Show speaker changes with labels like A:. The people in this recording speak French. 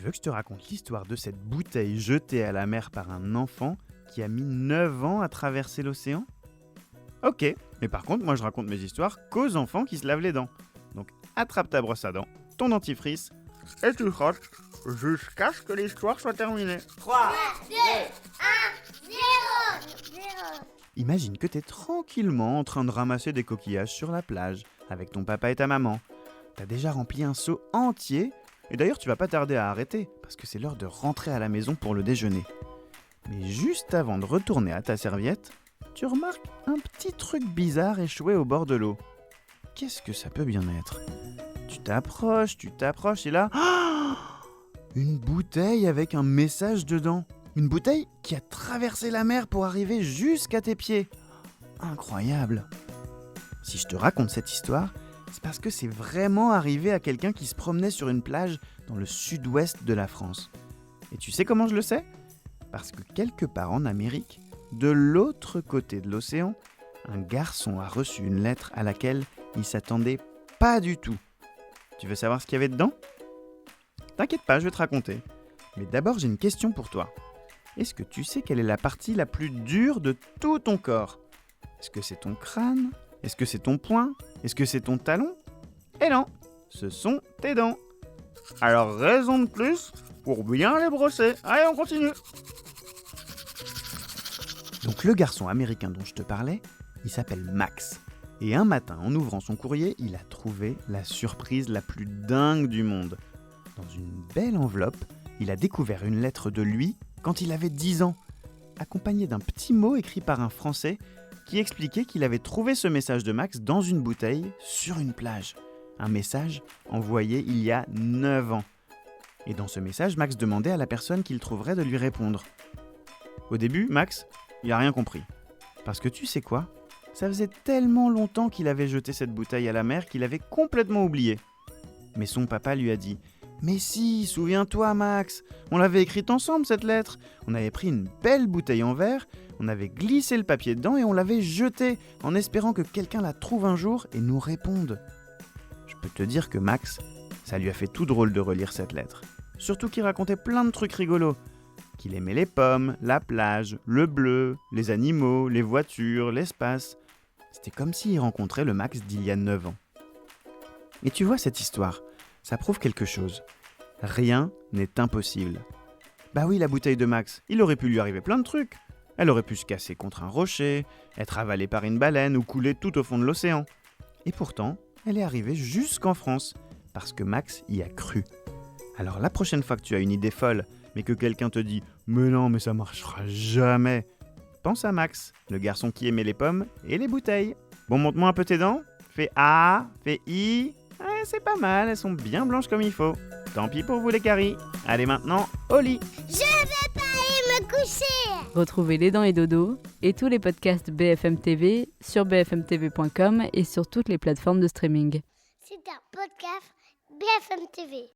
A: veux que je te raconte l'histoire de cette bouteille jetée à la mer par un enfant qui a mis 9 ans à traverser l'océan? Ok, mais par contre, moi je raconte mes histoires qu'aux enfants qui se lavent les dents. Donc attrape ta brosse à dents, ton dentifrice, et tu frottes jusqu'à ce que l'histoire soit terminée.
B: 3, 2, 1, 0.
A: Imagine que t'es tranquillement en train de ramasser des coquillages sur la plage avec ton papa et ta maman. T'as déjà rempli un seau entier et d'ailleurs tu vas pas tarder à arrêter parce que c'est l'heure de rentrer à la maison pour le déjeuner. Mais juste avant de retourner à ta serviette, tu remarques un petit truc bizarre échoué au bord de l'eau. Qu'est-ce que ça peut bien être? Tu t'approches et là... une bouteille avec un message dedans. Une bouteille qui a traversé la mer pour arriver jusqu'à tes pieds. Incroyable. Si je te raconte cette histoire, c'est parce que c'est vraiment arrivé à quelqu'un qui se promenait sur une plage dans le sud-ouest de la France. Et tu sais comment je le sais? Parce que quelque part en Amérique, de l'autre côté de l'océan, un garçon a reçu une lettre à laquelle il s'attendait pas du tout. Tu veux savoir ce qu'il y avait dedans? T'inquiète pas, je vais te raconter. Mais d'abord, j'ai une question pour toi. Est-ce que tu sais quelle est la partie la plus dure de tout ton corps? Est-ce que c'est ton crâne? Est-ce que c'est ton poing? Est-ce que c'est ton talon? Eh non, ce sont tes dents. Alors raison de plus pour bien les brosser. Allez, on continue. Donc le garçon américain dont je te parlais, il s'appelle Max. Et un matin, en ouvrant son courrier, il a trouvé la surprise la plus dingue du monde. Dans une belle enveloppe, il a découvert une lettre de lui quand il avait 10 ans, accompagnée d'un petit mot écrit par un Français qui expliquait qu'il avait trouvé ce message de Max dans une bouteille sur une plage. Un message envoyé il y a 9 ans. Et dans ce message, Max demandait à la personne qu'il trouverait de lui répondre. Au début, Max, il n'a rien compris. Parce que tu sais quoi? Ça faisait tellement longtemps qu'il avait jeté cette bouteille à la mer qu'il avait complètement oublié. Mais son papa lui a dit: mais si, souviens-toi Max, on l'avait écrite ensemble cette lettre. On avait pris une belle bouteille en verre, on avait glissé le papier dedans et on l'avait jetée en espérant que quelqu'un la trouve un jour et nous réponde. Je peux te dire que Max, ça lui a fait tout drôle de relire cette lettre. Surtout qu'il racontait plein de trucs rigolos. Qu'il aimait les pommes, la plage, le bleu, les animaux, les voitures, l'espace. C'était comme s'il rencontrait le Max d'il y a 9 ans. Et tu vois cette histoire, ça prouve quelque chose. Rien n'est impossible. Bah oui, la bouteille de Max, il aurait pu lui arriver plein de trucs. Elle aurait pu se casser contre un rocher, être avalée par une baleine ou couler tout au fond de l'océan. Et pourtant, elle est arrivée jusqu'en France, parce que Max y a cru. Alors la prochaine fois que tu as une idée folle, mais que quelqu'un te dit « Mais non, mais ça marchera jamais », pense à Max, le garçon qui aimait les pommes et les bouteilles. Bon, montre-moi un peu tes dents. Fais A, fais I. Ouais, c'est pas mal, elles sont bien blanches comme il faut. Tant pis pour vous les caries. Allez maintenant, au lit.
B: Je vais pas aller me coucher.
C: Retrouvez Les Dents et Dodo et tous les podcasts BFM TV sur bfmtv.com et sur toutes les plateformes de streaming.
B: C'est un podcast BFM TV.